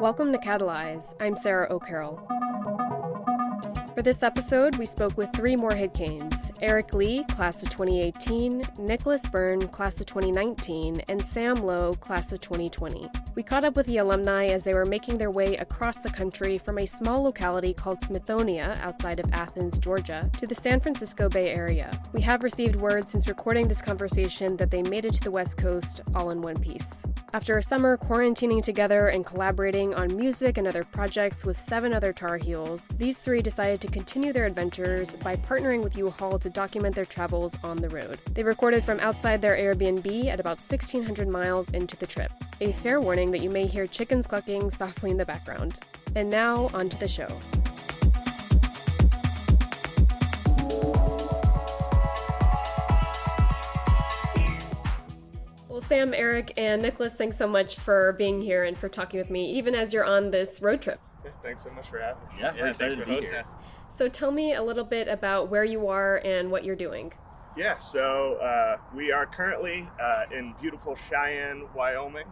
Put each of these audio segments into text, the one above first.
Welcome to Catalyze. I'm Sarah O'Carroll. For this episode, we spoke with three Morehead-Cains: Eric Lee, class of 2018, Nicholas Byrne, class of 2019, and Sam Lowe, class of 2020. We caught up with the alumni as they were making their way across the country from a small locality called Smithonia outside of Athens, Georgia, to the San Francisco Bay Area. We have received word since recording this conversation that they made it to the West Coast all in one piece. After a summer quarantining together and collaborating on music and other projects with 7 other Tar Heels, these three decided to continue their adventures by partnering with U-Haul to document their travels on the road. They recorded from outside their Airbnb at about 1,600 miles into the trip. A fair warning that you may hear chickens clucking softly in the background. And now, on to the show. Well, Sam, Eric, and Nicholas, thanks so much for being here and for talking with me, even as you're on this road trip. Yeah, thanks so much for having me. Yeah, we're excited to be here. So tell me a little bit about where you are and what you're doing. Yeah, so we are currently in beautiful Cheyenne, Wyoming.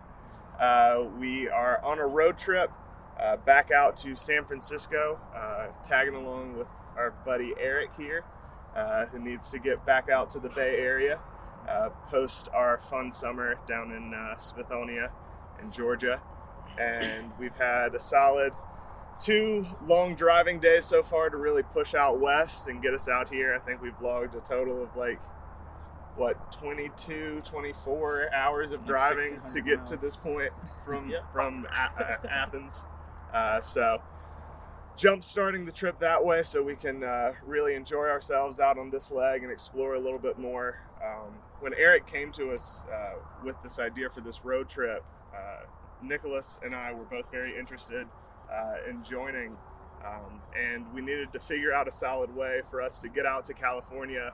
We are on a road trip back out to San Francisco, tagging along with our buddy Eric here, who needs to get back out to the Bay Area, post our fun summer down in Smithonia in Georgia. And we've had a solid 2 long driving days so far to really push out west and get us out here. I think we've logged a total of 22, 24 hours of driving to get to this point from Athens. So jump starting the trip that way so we can really enjoy ourselves out on this leg and explore a little bit more. When Eric came to us with this idea for this road trip, Nicholas and I were both very interested in joining, and we needed to figure out a solid way for us to get out to California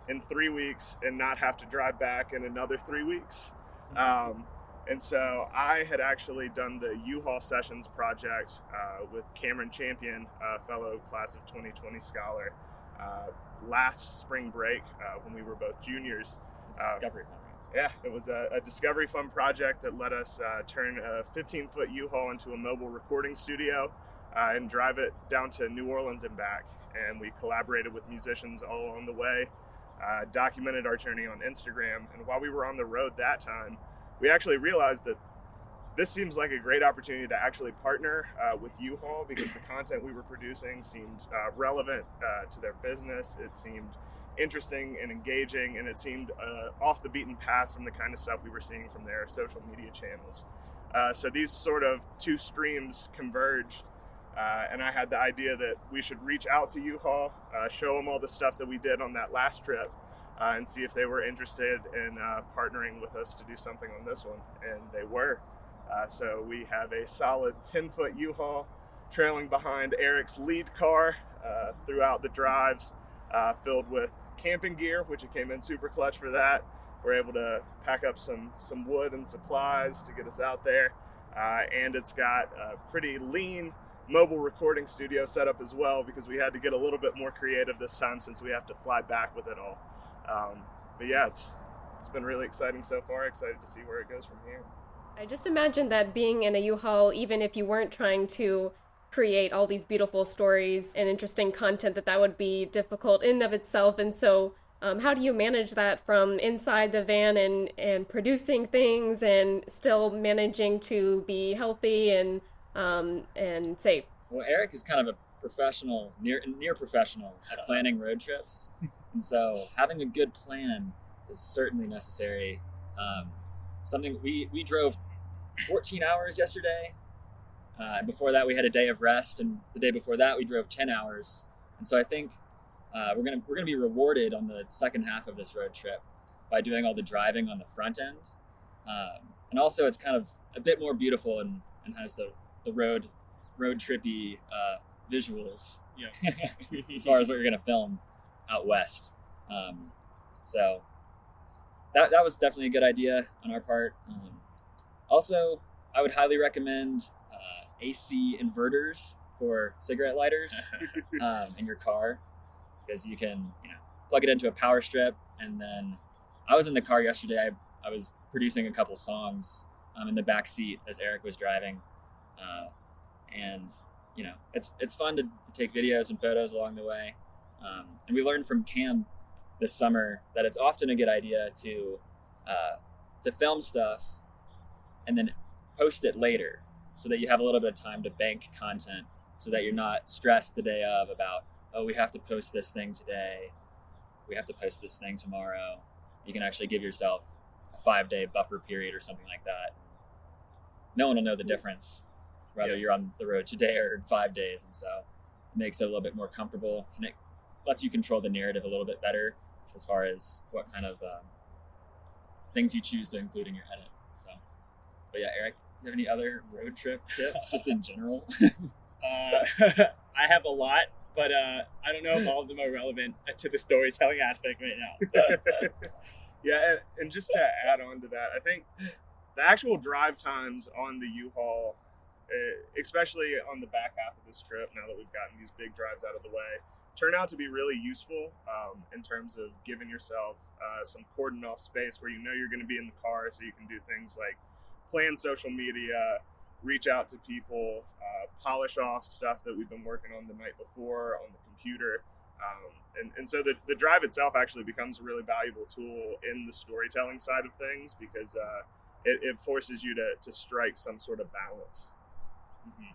in 3 weeks and not have to drive back in another 3 weeks. And so I had actually done the U-Haul Sessions project with Cameron Champion, a fellow class of 2020 scholar, last spring break when we were both juniors. Discovery Fund. Yeah, it was a Discovery Fund project that let us turn a 15-foot U-Haul into a mobile recording studio and drive it down to New Orleans and back. And we collaborated with musicians all along the way, documented our journey on Instagram. And while we were on the road that time, we actually realized that this seems like a great opportunity to actually partner with U-Haul, because the content we were producing seemed relevant to their business. It seemed interesting and engaging, and it seemed off the beaten path from the kind of stuff we were seeing from their social media channels. So these sort of 2 streams converged, and I had the idea that we should reach out to U-Haul, show them all the stuff that we did on that last trip, and see if they were interested in partnering with us to do something on this one, and they were. So we have a solid 10-foot U-Haul trailing behind Eric's lead car throughout the drives, filled with camping gear, which it came in super clutch for that. We're able to pack up some wood and supplies to get us out there, and it's got a pretty lean mobile recording studio set up as well, because we had to get a little bit more creative this time since we have to fly back with it all. But yeah, it's been really exciting so far. Excited to see where it goes from here. I just imagine that being in a U-Haul, even if you weren't trying to create all these beautiful stories and interesting content, that would be difficult in and of itself. And so how do you manage that from inside the van and producing things and still managing to be healthy and safe? Well, Eric is kind of a professional, near professional at planning road trips. And so having a good plan is certainly necessary. Something we drove 14 hours yesterday. Before that, we had a day of rest, and the day before that, we drove 10 hours. And so I think we're gonna be rewarded on the second half of this road trip by doing all the driving on the front end, and also it's kind of a bit more beautiful and has the road trippy visuals. Yeah. As far as what you're gonna film out west. So that was definitely a good idea on our part. Also, I would highly recommend AC inverters for cigarette lighters in your car, because you can plug it into a power strip. And then I was in the car yesterday. I was producing a couple songs in the back seat as Eric was driving. And it's fun to take videos and photos along the way. And we learned from Cam this summer that it's often a good idea to film stuff and then post it later, so that you have a little bit of time to bank content, so that you're not stressed the day of about, oh, we have to post this thing today, we have to post this thing tomorrow. You can actually give yourself a 5-day buffer period or something like that. No one will know the difference, whether you're on the road today or in 5 days. And so it makes it a little bit more comfortable, and it lets you control the narrative a little bit better as far as what kind of things you choose to include in your edit. So, but yeah, Eric, do you have any other road trip tips, just in general? I have a lot, but I don't know if all of them are relevant to the storytelling aspect right now. Yeah, and just to add on to that, I think the actual drive times on the U-Haul, especially on the back half of this trip, now that we've gotten these big drives out of the way, turn out to be really useful in terms of giving yourself some cordoned off space where you know you're going to be in the car, so you can do things like plan social media, reach out to people, polish off stuff that we've been working on the night before on the computer. And so the drive itself actually becomes a really valuable tool in the storytelling side of things, because it forces you to strike some sort of balance. Mm-hmm.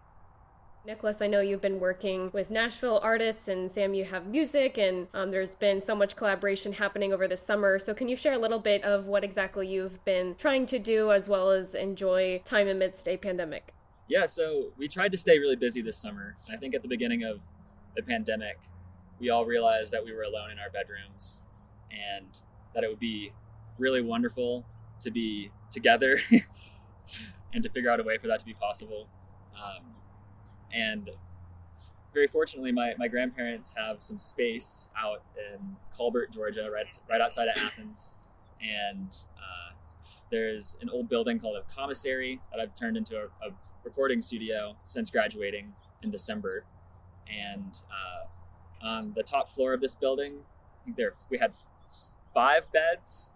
Nicholas, I know you've been working with Nashville artists, and Sam, you have music, and there's been so much collaboration happening over the summer. So can you share a little bit of what exactly you've been trying to do, as well as enjoy time amidst a pandemic? Yeah, so we tried to stay really busy this summer. I think at the beginning of the pandemic, we all realized that we were alone in our bedrooms, and that it would be really wonderful to be together and to figure out a way for that to be possible. And very fortunately, my grandparents have some space out in Colbert, Georgia, right outside of Athens. And there's an old building called a commissary that I've turned into a recording studio since graduating in December. And on the top floor of this building, I think we had 5 beds,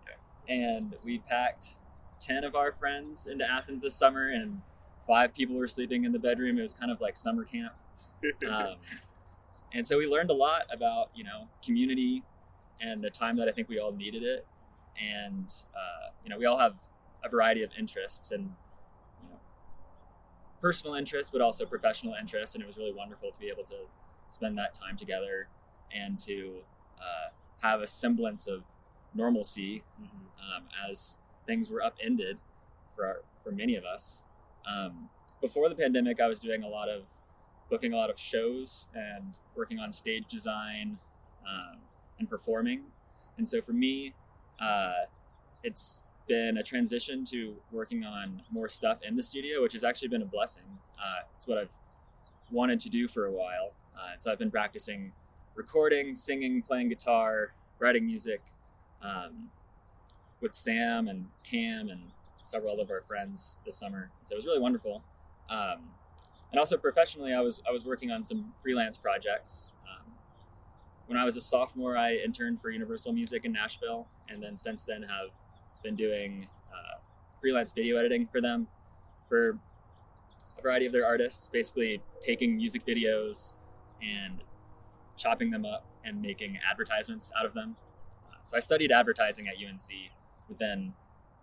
and we packed 10 of our friends into Athens this summer, and 5 people were sleeping in the bedroom. It was kind of like summer camp. And so we learned a lot about, community and the time that I think we all needed it. And, we all have a variety of interests, and, personal interests, but also professional interests. And it was really wonderful to be able to spend that time together and to have a semblance of normalcy as things were upended for many of us. Before the pandemic, I was doing booking a lot of shows and working on stage design and performing. And so for me, it's been a transition to working on more stuff in the studio, which has actually been a blessing. It's what I've wanted to do for a while. And so I've been practicing recording, singing, playing guitar, writing music with Sam and Cam and several of our friends this summer. So it was really wonderful. And also professionally, I was working on some freelance projects. When I was a sophomore, I interned for Universal Music in Nashville, and then since then have been doing freelance video editing for them, for a variety of their artists, basically taking music videos and chopping them up and making advertisements out of them. So I studied advertising at UNC, but then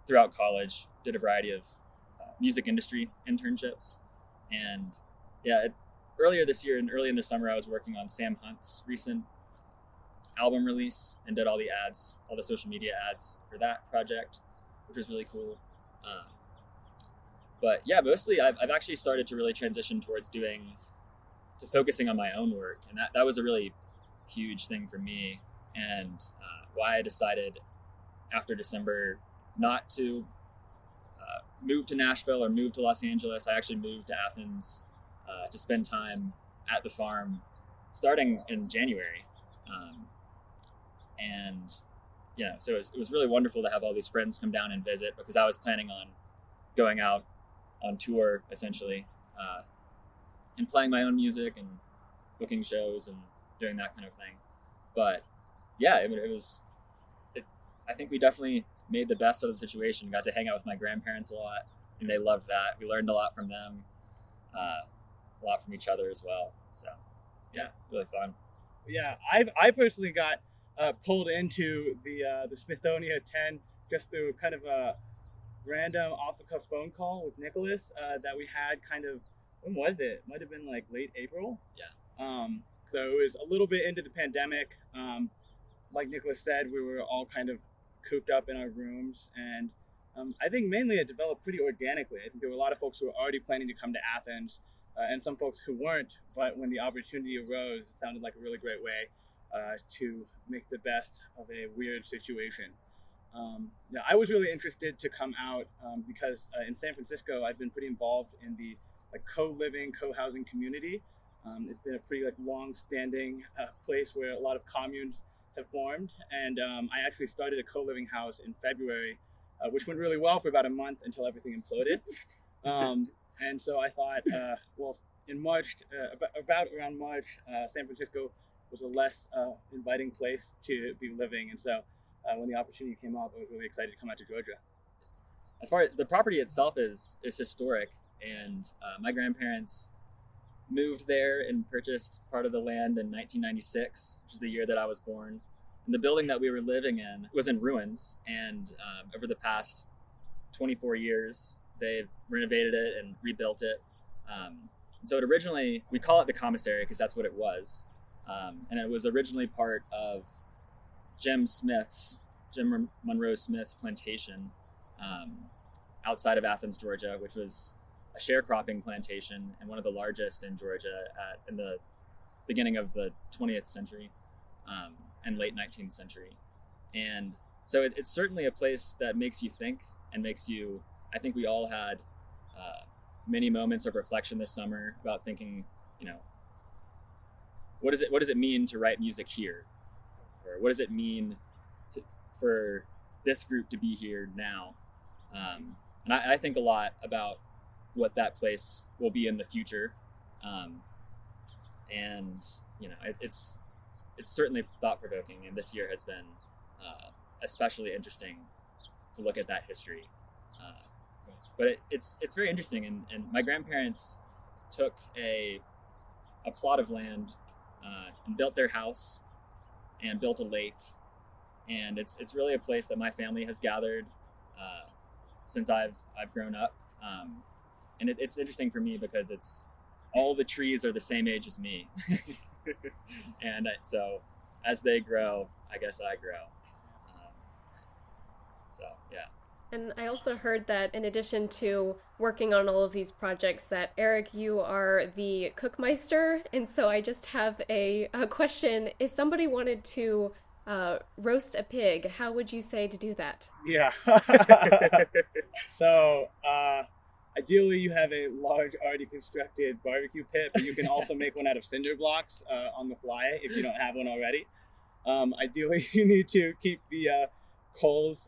throughout college did a variety of music industry internships. And earlier this year and early in the summer, I was working on Sam Hunt's recent album release and did all the ads, all the social media ads for that project, which was really cool. But yeah, mostly I've actually started to really transition towards focusing on my own work. And that was a really huge thing for me, and why I decided after December not to move to Nashville or move to Los Angeles. I actually moved to Athens to spend time at the farm starting in January. So it was really wonderful to have all these friends come down and visit, because I was planning on going out on tour essentially and playing my own music and booking shows and doing that kind of thing. But yeah, I think we definitely made the best of the situation. Got to hang out with my grandparents a lot, and they loved that. We learned a lot from them. a lot from each other as well. So yeah, really fun. Yeah, I personally got pulled into the Smithonia 10 just through kind of a random off-the-cuff phone call with Nicholas that we had kind of, when was it? Might have been like late April. Yeah. So it was a little bit into the pandemic. Like Nicholas said, we were all kind of cooped up in our rooms, and I think mainly it developed pretty organically. I think there were a lot of folks who were already planning to come to Athens, and some folks who weren't, but when the opportunity arose, it sounded like a really great way to make the best of a weird situation. I was really interested to come out because in San Francisco, I've been pretty involved in the co-living, co-housing community. It's been a pretty long-standing place where a lot of communes have formed, and I actually started a co-living house in February, which went really well for about a month until everything imploded. And so I thought, in March, around March, San Francisco was a less inviting place to be living, and so when the opportunity came up, I was really excited to come out to Georgia. As far as the property itself is historic, and my grandparents moved there and purchased part of the land in 1996, which is the year that I was born. And the building that we were living in was in ruins, and over the past 24 years, they've renovated it and rebuilt it. So it originally, we call it the commissary because that's what it was. And it was originally part of Jim Monroe Smith's plantation outside of Athens, Georgia, which was a sharecropping plantation and one of the largest in Georgia in the beginning of the 20th century and late 19th century. And so it's certainly a place that makes you think and makes you, I think we all had many moments of reflection this summer about thinking, what does it mean to write music here? Or what does it mean for this group to be here now? And I think a lot about what that place will be in the future. And it's certainly thought-provoking, and this year has been especially interesting to look at that history. But it's very interesting, and my grandparents took a plot of land and built their house and built a lake, and it's really a place that my family has gathered since I've grown up. And it's interesting for me because it's all the trees are the same age as me. And so as they grow, I guess I grow. So, yeah. And I also heard that in addition to working on all of these projects that, Eric, you are the cookmeister. And so I just have a question. If somebody wanted to roast a pig, how would you say to do that? Yeah. So, ideally, you have a large, already constructed barbecue pit, but you can also make one out of cinder blocks on the fly if you don't have one already. Ideally, you need to keep the coals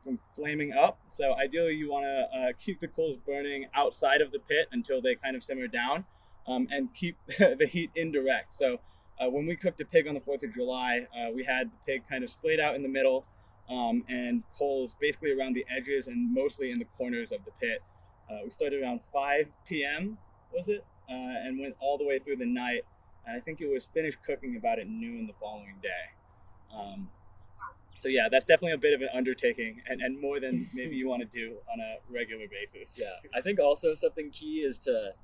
from flaming up. So ideally, you want to keep the coals burning outside of the pit until they kind of simmer down, and keep the heat indirect. So when we cooked a pig on the 4th of July, we had the pig kind of splayed out in the middle, and coals basically around the edges and mostly in the corners of the pit. We started around 5 p.m., was it? And went all the way through the night. And I think it was finished cooking about at noon the following day. So yeah, that's definitely a bit of an undertaking and more than maybe you want to do on a regular basis. Yeah, I think also something key is to,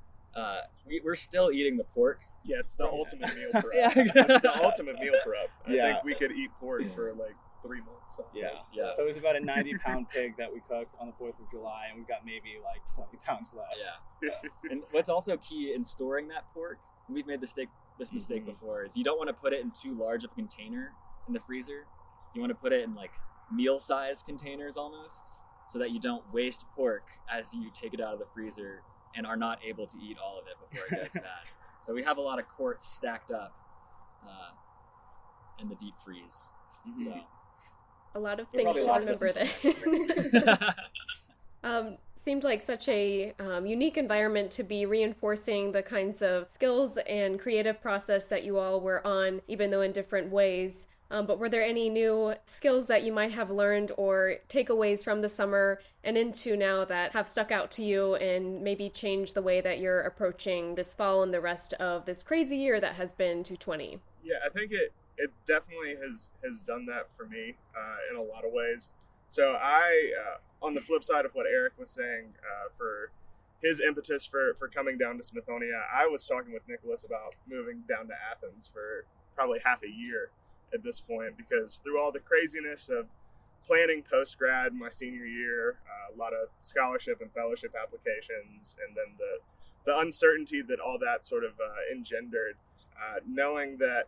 we're still eating the pork. Yeah, it's the ultimate meal prep. Yeah. It's the ultimate meal prep. I Yeah. think we could eat pork for like 3 months. So. Yeah. Yeah. So it was about a 90-pound pig that we cooked on the 4th of July, and we got maybe like 20 pounds left. Yeah. And what's also key in storing that pork, and we've made this mistake before, is you don't want to put it in too large of a container in the freezer. You want to put it in like meal-sized containers almost, so that you don't waste pork as you take it out of the freezer and are not able to eat all of it before it goes bad. So we have a lot of quarts stacked up in the deep freeze. Mm-hmm. So A lot of We things to probably lost remember there. Seemed like such a unique environment to be reinforcing the kinds of skills and creative process that you all were on, even though in different ways. But were there any new skills that you might have learned or takeaways from the summer and into now that have stuck out to you and maybe changed the way that you're approaching this fall and the rest of this crazy year that has been 2020? Yeah, I think it definitely has done that for me in a lot of ways. So I, on the flip side of what Eric was saying, for his impetus for coming down to Smithonia, I was talking with Nicholas about moving down to Athens for probably half a year at this point, because through all the craziness of planning post-grad my senior year, a lot of scholarship and fellowship applications, and then the uncertainty that all that sort of engendered, knowing that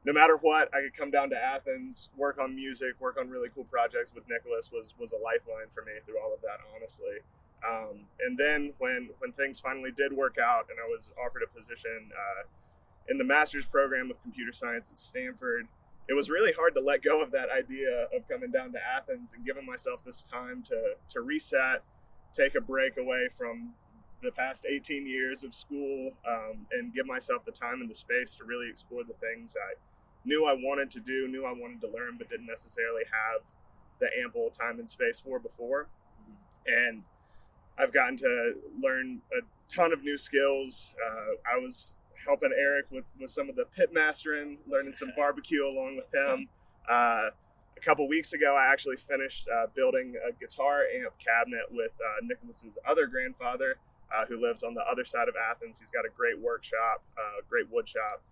no matter what, I could come down to Athens, work on music, work on really cool projects with Nicholas was a lifeline for me through all of that, honestly. And then when things finally did work out and I was offered a position in the master's program of computer science at Stanford, it was really hard to let go of that idea of coming down to Athens and giving myself this time to reset, take a break away from the past 18 years of school, and give myself the time and the space to really explore the things I knew I wanted to do, knew I wanted to learn, but didn't necessarily have the ample time and space for before. And I've gotten to learn a ton of new skills. I was helping Eric with some of the pit mastering, learning some barbecue along with him. A couple weeks ago, I actually finished building a guitar amp cabinet with Nicholas's other grandfather, who lives on the other side of Athens. He's got a great workshop, great wood shop.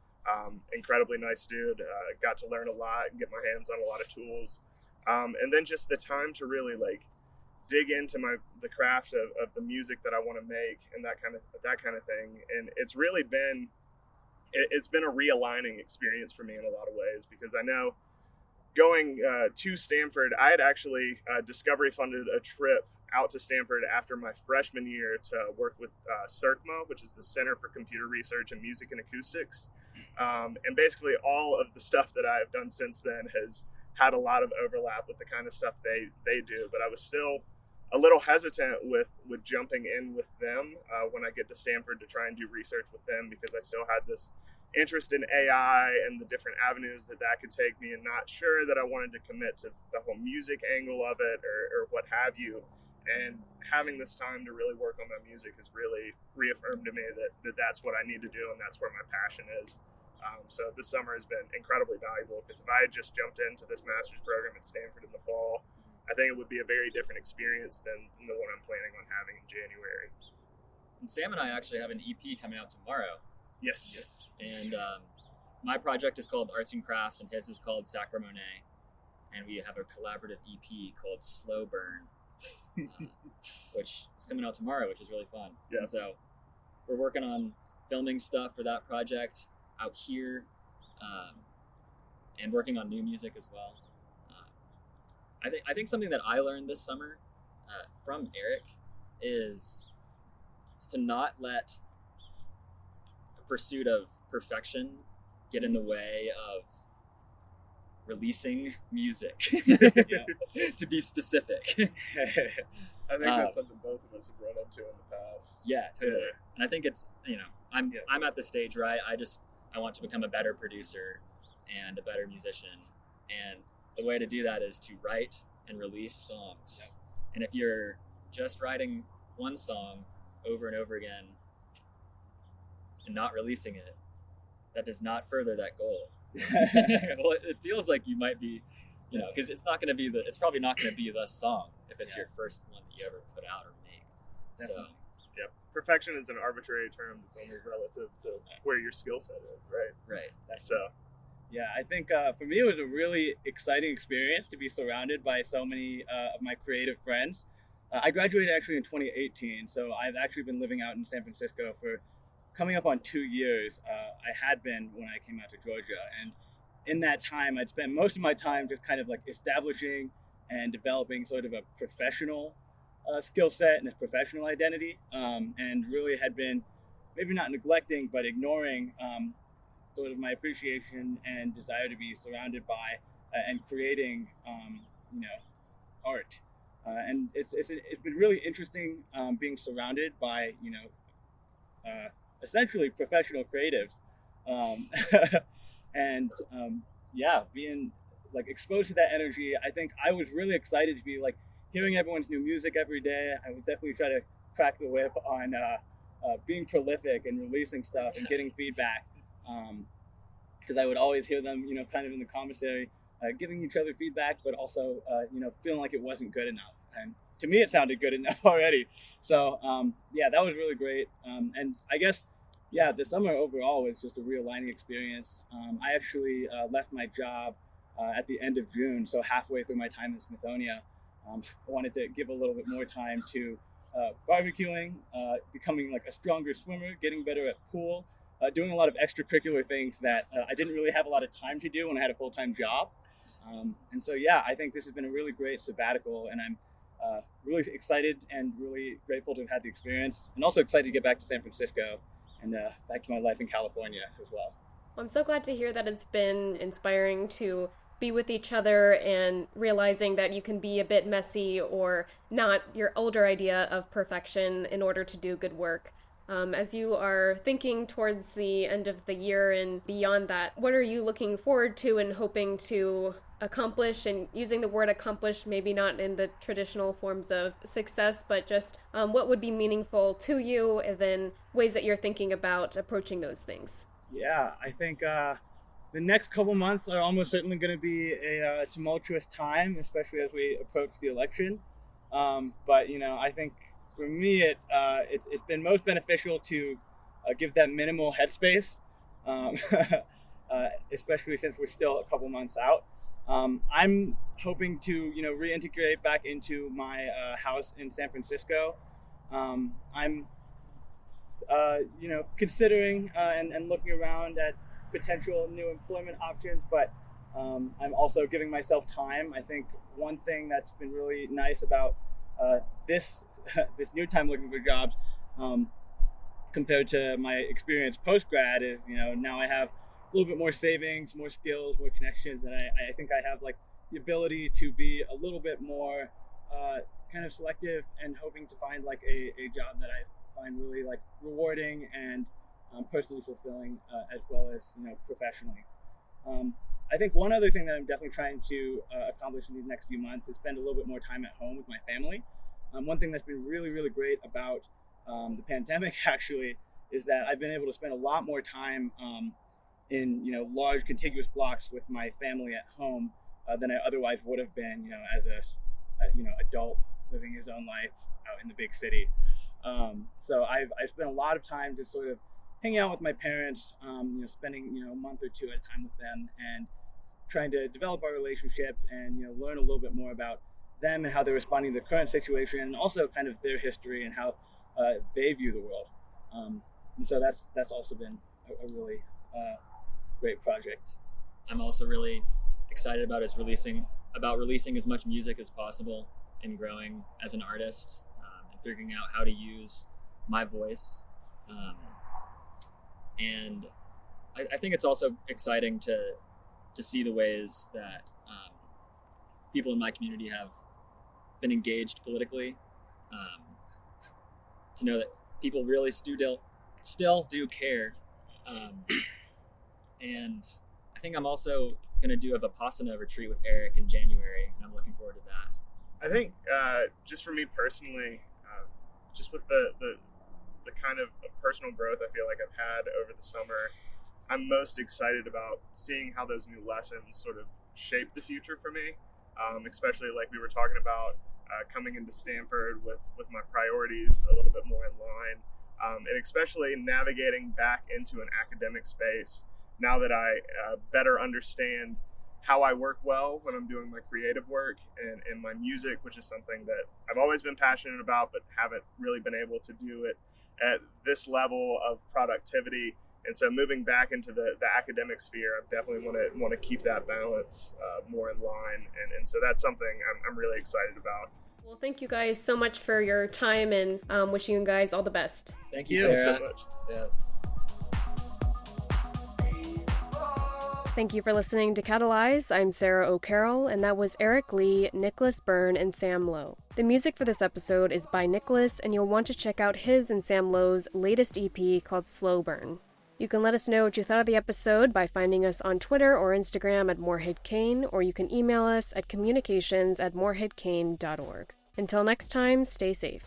Incredibly nice dude. Got to learn a lot and get my hands on a lot of tools. And then just the time to really dig into the craft of the music that I want to make and that kind of thing. And it's really been a realigning experience for me in a lot of ways, because I know going to Stanford, I had actually discovery funded a trip out to Stanford after my freshman year to work with CERCMA, which is the Center for Computer Research in Music and Acoustics. And basically all of the stuff that I've done since then has had a lot of overlap with the kind of stuff they do. But I was still a little hesitant with jumping in with them when I get to Stanford to try and do research with them, because I still had this interest in AI and the different avenues that could take me, and not sure that I wanted to commit to the whole music angle of it or what have you. And having this time to really work on my music has really reaffirmed to me that that's what I need to do, and that's where my passion is. So this summer has been incredibly valuable, because if I had just jumped into this master's program at Stanford in the fall, I think it would be a very different experience than the one I'm planning on having in January. And Sam and I actually have an EP coming out tomorrow. Yes. And my project is called Arts and Crafts, and his is called Sacramone. And we have a collaborative EP called Slow Burn, which is coming out tomorrow, which is really fun. Yeah. And so we're working on filming stuff for that project out here, and working on new music as well. I think something that I learned this summer from Eric is to not let a pursuit of perfection get in the way of releasing music. To be specific. I think that's something both of us have run into in the past. Yeah, totally. And I think it's, I'm at the stage where I want to become a better producer and a better musician. And the way to do that is to write and release songs. Yep. And if you're just writing one song over and over again and not releasing it, that does not further that goal. Well, it feels like you might be, because it's probably not going to be the song if it's your first one that you ever put out or make. Definitely. So, yeah, perfection is an arbitrary term that's only relative to where your skill set is, right? Right. So. Yeah, I think for me it was a really exciting experience to be surrounded by so many of my creative friends. I graduated actually in 2018, so I've actually been living out in San Francisco for coming up on 2 years. I had been when I came out to Georgia, and in that time I'd spent most of my time just kind of establishing and developing sort of a professional skill set and a professional identity, and really had been maybe not neglecting but ignoring sort of my appreciation and desire to be surrounded by and creating, art. And it's been really interesting being surrounded by, essentially professional creatives, and being like exposed to that energy. I think I was really excited to be like hearing everyone's new music every day. I would definitely try to crack the whip on being prolific and releasing stuff and getting feedback, because I would always hear them, kind of in the commissary, giving each other feedback, but also, feeling like it wasn't good enough. And to me, it sounded good enough already. So, that was really great. And I guess, the summer overall was just a real learning experience. I actually left my job at the end of June, so halfway through my time in Smithonia. I wanted to give a little bit more time to barbecuing, becoming like a stronger swimmer, getting better at pool, doing a lot of extracurricular things that I didn't really have a lot of time to do when I had a full-time job. And so, I think this has been a really great sabbatical, and I'm really excited and really grateful to have had the experience, and also excited to get back to San Francisco and back to my life in California as well. I'm so glad to hear that it's been inspiring to be with each other and realizing that you can be a bit messy or not your older idea of perfection in order to do good work. As you are thinking towards the end of the year and beyond that, what are you looking forward to and hoping to accomplish? And using the word accomplish, maybe not in the traditional forms of success, but just what would be meaningful to you, and then ways that you're thinking about approaching those things. Yeah, I think the next couple months are almost certainly going to be a tumultuous time, especially as we approach the election. But I think for me, it's been most beneficial to give that minimal headspace, especially since we're still a couple months out. I'm hoping to reintegrate back into my house in San Francisco. I'm considering and looking around at potential new employment options, but I'm also giving myself time. I think one thing that's been really nice about this new time looking for jobs compared to my experience post-grad is, now I have a little bit more savings, more skills, more connections, and I think I have like the ability to be a little bit more kind of selective and hoping to find like a job that I find really like rewarding and personally fulfilling, as well as professionally. I think one other thing that I'm definitely trying to accomplish in these next few months is spend a little bit more time at home with my family. One thing that's been really, really great about the pandemic actually is that I've been able to spend a lot more time in large contiguous blocks with my family at home than I otherwise would have been, as a adult living his own life out in the big city. So I've spent a lot of time just sort of hanging out with my parents, spending a month or two at a time with them and trying to develop our relationship and learn a little bit more about them and how they're responding to the current situation, and also kind of their history and how they view the world. And so that's also been a really great project. I'm also really excited about releasing as much music as possible and growing as an artist, and figuring out how to use my voice. And I think it's also exciting to see the ways that people in my community have been engaged politically, to know that people really still do care. And I think I'm also going to do a Vipassana retreat with Eric in January, and I'm looking forward to that. I think just for me personally, just with the kind of personal growth I feel like I've had over the summer, I'm most excited about seeing how those new lessons sort of shape the future for me, especially like we were talking about coming into Stanford with my priorities a little bit more in line, and especially navigating back into an academic space now that I better understand how I work well when I'm doing my creative work and my music, which is something that I've always been passionate about, but haven't really been able to do it at this level of productivity. And so moving back into the academic sphere, I definitely want to keep that balance more in line. And so that's something I'm really excited about. Well, thank you guys so much for your time, and wishing you guys all the best. Thank you, Sarah. Thanks so much. Yeah. Thank you for listening to Catalyze. I'm Sarah O'Carroll, and that was Eric Lee, Nicholas Byrne, and Sam Lowe. The music for this episode is by Nicholas, and you'll want to check out his and Sam Lowe's latest EP called Slow Burn. You can let us know what you thought of the episode by finding us on Twitter or Instagram at Morehead-Cain, or you can email us at communications@moreheadcain.org. Until next time, stay safe.